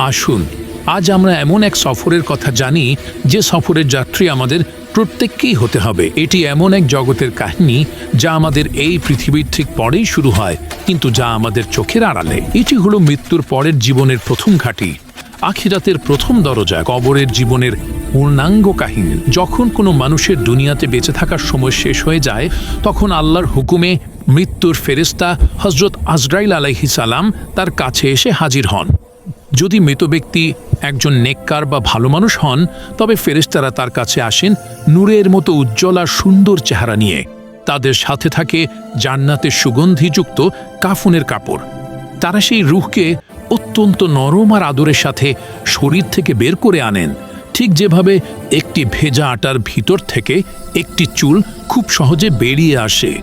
আসুন আজ আমরা এমন এক সফরের কথা জানি যে সফরের যাত্রী আমাদের প্রত্যেককেই হতে হবে। এটি এমন এক জগতের কাহিনী যা আমাদের এই পৃথিবীর ঠিক পরেই শুরু হয়, কিন্তু যা আমাদের চোখের আড়ালে। এটি হলো মৃত্যুর পরের জীবনের প্রথম ঘাঁটি, আখিরাতের প্রথম দরজা, কবরের জীবনের পূর্ণাঙ্গ কাহিনী। যখন কোনো মানুষের দুনিয়াতে বেঁচে থাকার সময় শেষ হয়ে যায়, তখন আল্লাহর হুকুমে মৃত্যুর ফেরেশতা হযরত আজরাইল আলাইহিস সালাম তার কাছে এসে হাজির হন। যদি মৃত ব্যক্তি একজন নেককার বা ভালো মানুষ হন, তবে ফেরেশতারা তার কাছে আসেন নূরের মতো উজ্জ্বল আর সুন্দর চেহারা নিয়ে। তাদের সাথে থাকে জান্নাতের সুগন্ধিযুক্ত কাফনের কাপড়। তারা সেই রূহকে অত্যন্ত নরম আর আদরের সাথে শরীর থেকে বের করে আনেন, ঠিক যেভাবে একটি ভেজা আটার ভিতর থেকে একটি চুল খুব সহজে বেরিয়ে আসে।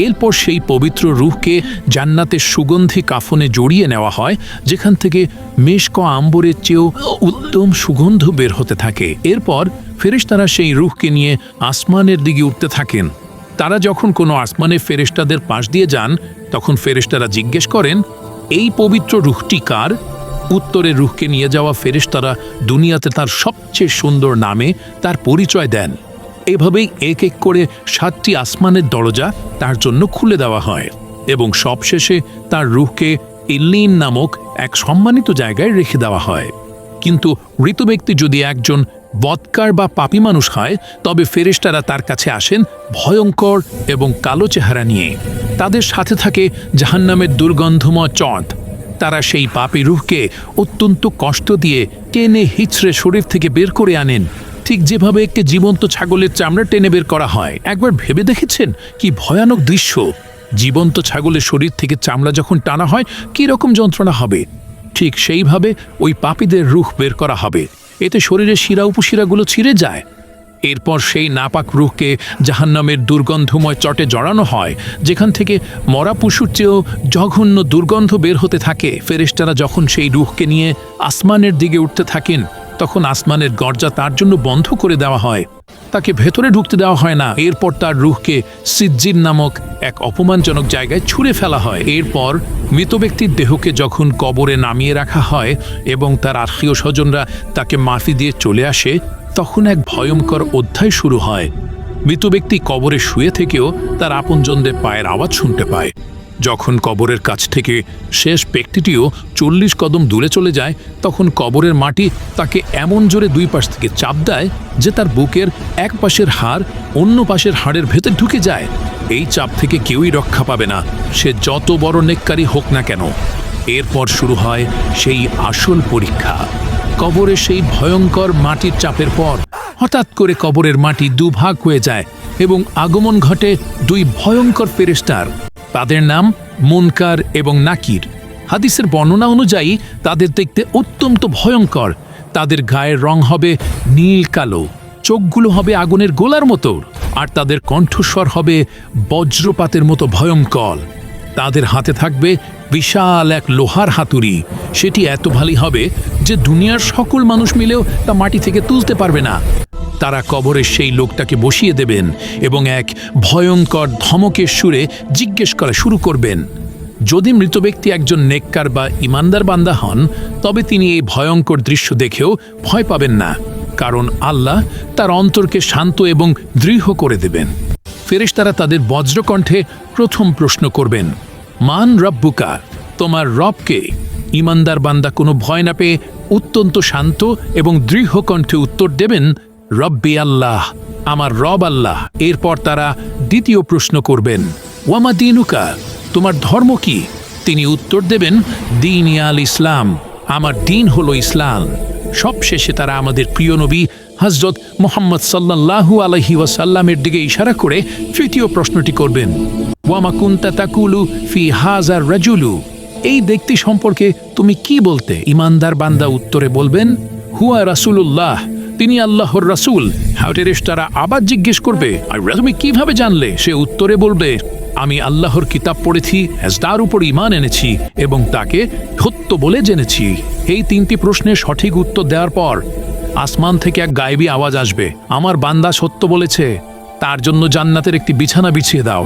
এরপর সেই পবিত্র রূহকে জান্নাতের সুগন্ধি কাফনে জড়িয়ে নেওয়া হয়, যেখান থেকে মেশক আম্বরের চেয়েও উত্তম সুগন্ধ বের হতে থাকে। এরপর ফেরেশতারা সেই রূহকে নিয়ে আসমানের দিকে উঠতে থাকেন। তারা যখন কোনো আসমানের ফেরেশতাদের পাশ দিয়ে যান, তখন ফেরেশতারা জিজ্ঞেস করেন, এই পবিত্র রূহটি কার? উত্তরে রূহকে নিয়ে যাওয়া ফেরেশতারা দুনিয়াতে তার সবচেয়ে সুন্দর নামে তার পরিচয় দেন। এভাবেই এক এক করে 7টি আসমানের দরজা তার জন্য খুলে দেওয়া হয় এবং সবশেষে তার রূহকে ইল্লিন নামক এক সম্মানিত জায়গায় রেখে দেওয়া হয়। কিন্তু মৃত ব্যক্তি যদি একজন বদকার বা পাপী মানুষ হয়, তবে ফেরেশতারা তার কাছে আসেন ভয়ঙ্কর এবং কালো চেহারা নিয়ে। তাদের সাথে থাকে জাহান্নামের দুর্গন্ধময় চট। তারা সেই পাপী রূহকে অত্যন্ত কষ্ট দিয়ে টেনে হিচড়ে শরীর থেকে বের করে আনেন, ঠিক যেভাবে একটি জীবন্ত ছাগলের চামড়া টেনে বের করা হয়। একবার ভেবে দেখেছেন কি ভয়ানক দৃশ্য? জীবন্ত ছাগলের শরীর থেকে চামড়া যখন টানা হয় কী রকম যন্ত্রণা হবে? ঠিক সেইভাবে ওই পাপীদের রূহ বের করা হবে। এতে শরীরের শিরা উপশিরাগুলো ছিঁড়ে যায়। এরপর সেই নাপাক রূহকে জাহান্নামের দুর্গন্ধময় চটে জড়ানো হয়, যেখান থেকে মরা পশুর চেয়েও জঘন্য দুর্গন্ধ বের হতে থাকে। ফেরেশতারা যখন সেই রূহকে নিয়ে আসমানের দিকে উঠতে থাকেন, তখন আসমানের দরজা তার জন্য বন্ধ করে দেওয়া হয়, তাকে ভেতরে ঢুকতে দেওয়া হয় না। এরপর তার রূহকে সিজ্জিন নামক এক অপমানজনক জায়গায় ছুঁড়ে ফেলা হয়। এরপর মৃত ব্যক্তির দেহকে যখন কবরে নামিয়ে রাখা হয় এবং তার আত্মীয় স্বজনরা তাকে মাফি দিয়ে চলে আসে, তখন এক ভয়ঙ্কর অধ্যায় শুরু হয়। মৃত ব্যক্তি কবরে শুয়ে থেকেও তার আপনজনদের পায়ের আওয়াজ শুনতে পায়। যখন কবরের কাছ থেকে শেষ ব্যক্তিটিও 40 কদম দূরে চলে যায়, তখন কবরের মাটি তাকে এমন জোরে দুই পাশ থেকে চাপ দেয় যে তার বুকের এক পাশের হাড় অন্য পাশের হাড়ের ভেতর ঢুকে যায়। এই চাপ থেকে কেউই রক্ষা পাবে না, সে যত বড় নেককারী হোক না কেন। এরপর শুরু হয় সেই আসল পরীক্ষা। কবরে সেই ভয়ঙ্কর মাটির চাপের পর হঠাৎ করে কবরের মাটি দুভাগ হয়ে যায় এবং আগমন ঘটে দুই ভয়ঙ্কর ফেরেশতার। তাদের নাম মুনকার এবং নাকির। হাদিসের বর্ণনা অনুযায়ী তাদের দেখতে অত্যন্ত ভয়ঙ্কর। তাদের গায়ের রং হবে নীল কালো, চোখগুলো হবে আগুনের গোলার মতো, আর তাদের কণ্ঠস্বর হবে বজ্রপাতের মতো ভয়ঙ্কর। তাদের হাতে থাকবে বিশাল এক লোহার হাতুড়ি। সেটি এত ভারী হবে যে দুনিয়ার সকল মানুষ মিলেও তা মাটি থেকে তুলতে পারবে না। তারা কবরের সেই লোকটাকে বসিয়ে দেবেন এবং এক ভয়ঙ্কর ধমকের সুরে জিজ্ঞেস করা শুরু করবেন। যদি মৃত ব্যক্তি একজন নেককার বা ইমানদার বান্দা হন, তবে তিনি এই ভয়ঙ্কর দৃশ্য দেখেও ভয় পাবেন না, কারণ আল্লাহ তার অন্তরকে শান্ত এবং দৃঢ় করে দেবেন। ফেরেশতারা তাদের বজ্রকণ্ঠে প্রথম প্রশ্ন করবেন, মান রব্বুকা, তোমার রবকে? ইমানদার বান্দা কোনো ভয় না পেয়ে অত্যন্ত শান্ত এবং দৃঢ় কণ্ঠে উত্তর দেবেন, রব্বি আল্লাহ, আমার রব আল্লাহ। এরপর তারা দ্বিতীয় প্রশ্ন করবেন, ওয়ামা দিনুকা, তোমার ধর্ম কি? তিনি উত্তর দেবেন, দিন আল ইসলাম, আমার দিন হলো ইসলাম। সবশেষে তারা আমাদের প্রিয় নবী হযরত মুহাম্মদ সাল্লাল্লাহু আলাইহি ওয়াসাল্লামের দিকে ইশারা করে তৃতীয় প্রশ্নটি করবেন, ওয়ামা কুনতা তাকুলু ফি হাযার রাজুলু, এই ব্যক্তি সম্পর্কে তুমি কি বলতে? ইমানদার বান্দা উত্তরে বলবেন, হুয়া রাসূলুল্লাহ, তিনি আল্লাহর রাসূল। ফেরেশতারা আবার জিজ্ঞেস করবে, আর তুমি কিভাবে জানলে? সে উত্তরে বলবে, আমি আল্লাহর কিতাব পড়েছি, তার উপর ঈমান এনেছি এবং তাকে সত্য বলে জেনেছি। এই 3টি প্রশ্নের সঠিক উত্তর দেওয়ার পর আসমান থেকে এক গায়েবী আওয়াজ আসবে, আমার বান্দা সত্য বলেছে। তার জন্য জান্নাতের একটি বিছানা বিছিয়ে দাও,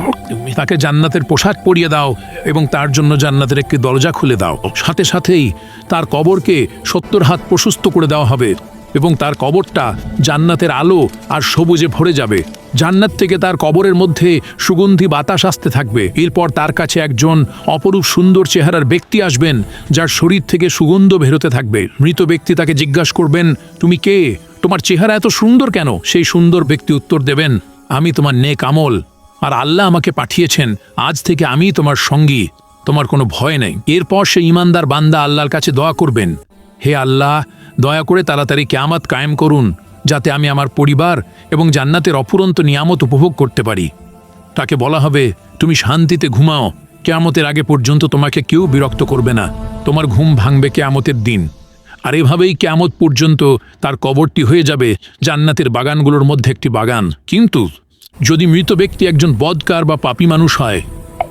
তাকে জান্নাতের পোশাক পরিয়ে দাও এবং তার জন্য জান্নাতের একটি দরজা খুলে দাও। সাথে সাথেই তার কবরকে 70 হাত প্রশস্ত করে দেওয়া হবে এবং তার কবরটা জান্নাতের আলো আর সবুজে ভরে যাবে। জান্নাত থেকে তার কবরের মধ্যে সুগন্ধি বাতাস আসতে থাকবে। এরপর তার কাছে একজন অপরূপ সুন্দর চেহারার ব্যক্তি আসবেন, যার শরীর থেকে সুগন্ধ বেরোতে থাকবে। মৃত ব্যক্তি তাকে জিজ্ঞাসা করবেন, তুমি কে? তোমার চেহারা এত সুন্দর কেন? সেই সুন্দর ব্যক্তি উত্তর দেবেন, আমি তোমার নেক আমল, আর আল্লাহ আমাকে পাঠিয়েছেন। আজ থেকে আমি তোমার সঙ্গী, তোমার কোনো ভয় নেই। এরপর সেই ঈমানদার বান্দা আল্লাহর কাছে দোয়া করবেন, হে আল্লাহ, দয়া করে তাড়াতাড়ি কিয়ামত কায়েম করুন, যাতে আমি আমার পরিবার এবং জান্নাতের অফুরন্ত নিয়ামত উপভোগ করতে পারি। তাকে বলা হবে, তুমি শান্তিতে ঘুমাও, কিয়ামতের আগে পর্যন্ত তোমাকে কেউ বিরক্ত করবে না। তোমার ঘুম ভাঙবে কিয়ামতের দিন। আর এভাবেই কিয়ামত পর্যন্ত তার কবরটি হয়ে যাবে জান্নাতের বাগানগুলোর মধ্যে একটি বাগান। কিন্তু যদি মৃত ব্যক্তি একজন বদকার বা পাপী মানুষ হয়,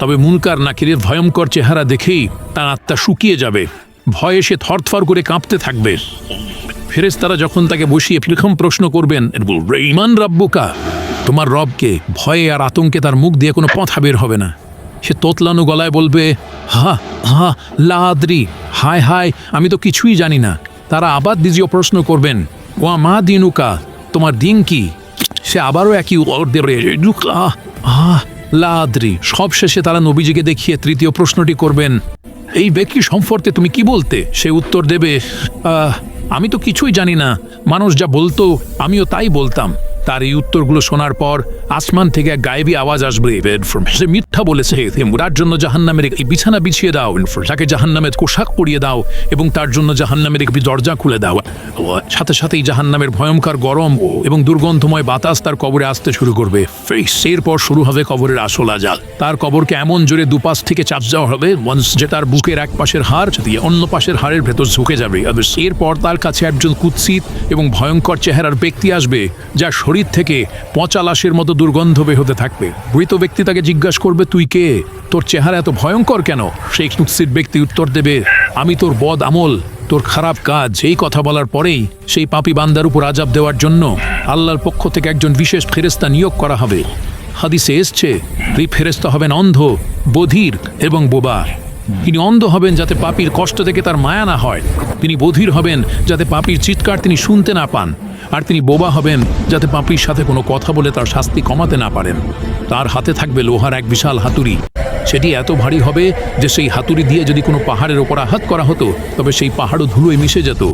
তবে মুনকার নাকিরের ভয়ঙ্কর চেহারা দেখেই তার আত্মা শুকিয়ে যাবে। ভয়ে সে থরথর করে কাঁপতে থাকবে। ফেরেশতারা যখন তাকে বসিয়ে প্রথম প্রশ্ন করবেন, ঈমান রাব্বুকা, তোমার রবকে? ভয়ে আর আতঙ্কে তার মুখ দিয়ে কোনো কথা বের হবে না। সে তোতলানো গলায় বলবে, হা হা লা আদরি, হায় হায়, আমি তো কিছুই জানি না। তারা আবার দ্বিতীয় প্রশ্ন করবেন, ওয়া মা দিনুকা, তোমার দিন কি? সে আবারও একই লা আদরি। সবশেষে তারা নবীজিকে দেখিয়ে তৃতীয় প্রশ্নটি করবেন, এই ব্যক্তি সম্পর্কে তুমি কি বলতে? সে উত্তর দেবে, আমি তো কিছুই জানি না, মানুষ যা বলতো আমিও তাই বলতাম। তার এই উত্তরগুলো শোনার পর আসমান থেকে এক গায়েবী আওয়াজ আসবে, সে মিথ্যা বলেছে, তার জন্য জাহান্নামের একটি বিছানা বিছিয়ে দাও, তাকে জাহান্নামের পোশাক পরিয়ে দাও এবং তার জন্য জাহান্নামের একটি দরজা খুলে দাও। সাথে সাথেই জাহান্নামের ভয়ঙ্কর গরম এবং দুর্গন্ধময় বাতাস তার কবরে আসতে শুরু করবে। এরপর শুরু হবে কবরের আসল আজাব। তার কবরকে এমন জোরে দুপাশ থেকে চাপ দেওয়া হবে যে তার বুকের এক পাশের হাড় দিয়ে অন্য পাশের হাড়ের ভেতর ঝুঁকে যাবে। এরপর তার কাছে একজন কুৎসিত এবং ভয়ঙ্কর চেহারার ব্যক্তি আসবে, যার শরীর থেকে পচা লাশের মতো দুর্গন্ধ বের হতে থাকবে। মৃত ব্যক্তি তাকে জিজ্ঞাসা করবে, তুই কে? তোর চেহারা এত ভয়ঙ্কর কেন? সেই কুৎসিত ব্যক্তি উত্তর দেবে, আমি তোর বদ আমল, তোর খারাপ কাজ। এই কথা বলার পরেই সেই পাপী বান্দার উপর আযাব দেওয়ার জন্য আল্লাহর পক্ষ থেকে একজন বিশেষ ফেরেশতা নিয়োগ করা হবে। হাদিসে এসছে, এই ফেরেশতা হবেন অন্ধ, বধির এবং বোবা। তিনি অন্ধ হবেন যাতে পাপীর কষ্ট থেকে তার মায়া না হয়, তিনি বধির হবেন যাতে পাপীর চিৎকার তিনি শুনতে না পান, আর তিনি বোবা হবেন যাতে পাপীর সাথে কোনো কথা বলে তার শাস্তি কমাতে না পারেন। তার হাতে থাকবে লোহার এক বিশাল হাতুড়ি। সেটি এত ভারী হবে যে সেই হাতুড়ি দিয়ে যদি কোনো পাহাড়ের ওপর আঘাত করা হতো তবে সেই পাহাড়ও ধুলোয় মিশে যেত।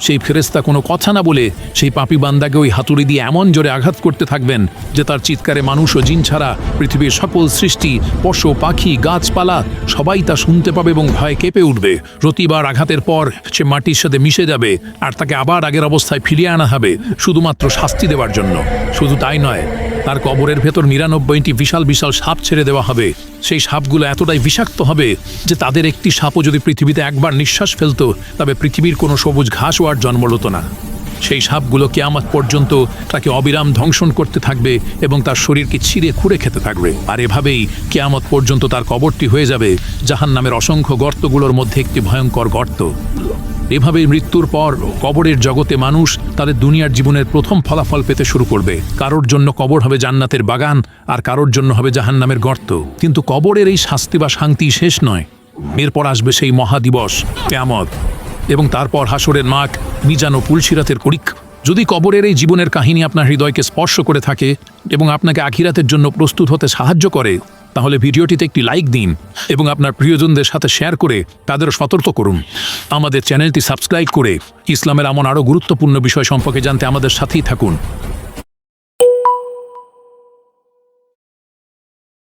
সেই ফেরেশতা কোনো কথা না বলে সেই পাপী বান্দাকে ওই হাতুড়ি দিয়ে এমন জোরে আঘাত করতে থাকবেন যে তার চিৎকারে মানুষ ও জিন ছাড়া পৃথিবীর সকল সৃষ্টি, পশু পাখি, গাছপালা সবাই তা শুনতে পাবে এবং ভয়ে কেঁপে উঠবে। প্রতিবার আঘাতের পর সে মাটির সাথে মিশে যাবে আর তাকে আবার আগের অবস্থায় ফিরিয়ে আনা হবে শুধুমাত্র শাস্তি দেওয়ার জন্য। শুধু তাই নয়, তার কবরের ভেতর 99টি বিশাল বিশাল সাপ ছেড়ে দেওয়া হবে। সেই সাপগুলো এতটাই বিষাক্ত হবে যে তাদের একটি সাপও যদি পৃথিবীতে একবার নিঃশ্বাস ফেলতো তবে পৃথিবীর কোনো সবুজ ঘাসও আর জন্ম হতো না। সেই সাপগুলো কিয়ামত পর্যন্ত তাকে অবিরাম ধ্বংসন করতে থাকবে এবং তার শরীরকে ছিঁড়ে খুঁড়ে খেতে থাকবে। আর এভাবেই কিয়ামত পর্যন্ত তার কবরটি হয়ে যাবে জাহান্নামের অসংখ্য গর্তগুলোর মধ্যে একটি ভয়ঙ্কর গর্ত। এভাবেই মৃত্যুর পর কবরের জগতে মানুষ তাদের দুনিয়ার জীবনের প্রথম ফলাফল পেতে শুরু করবে। কারোর জন্য কবর হবে জান্নাতের বাগান, আর কারোর জন্য হবে জাহান্নামের গর্ত। কিন্তু কবরের এই শাস্তি বা শান্তি শেষ নয়। এরপর আসবে সেই মহাদিবস কিয়ামত এবং তারপর হাসরের মাঠ, মিজান ও পুলসিরাতের পরীক্ষা। যদি কবরের এই জীবনের কাহিনী আপনার হৃদয়কে স্পর্শ করে থাকে এবং আপনাকে আখিরাতের জন্য প্রস্তুত হতে সাহায্য করে, তাহলে ভিডিওটিতে একটি লাইক দিন এবং আপনার প্রিয়জনদের সাথে শেয়ার করে তাদেরও সতর্ক করুন। আমাদের চ্যানেলটি সাবস্ক্রাইব করে ইসলামের এমন আরও গুরুত্বপূর্ণ বিষয় সম্পর্কে জানতে আমাদের সাথেই থাকুন।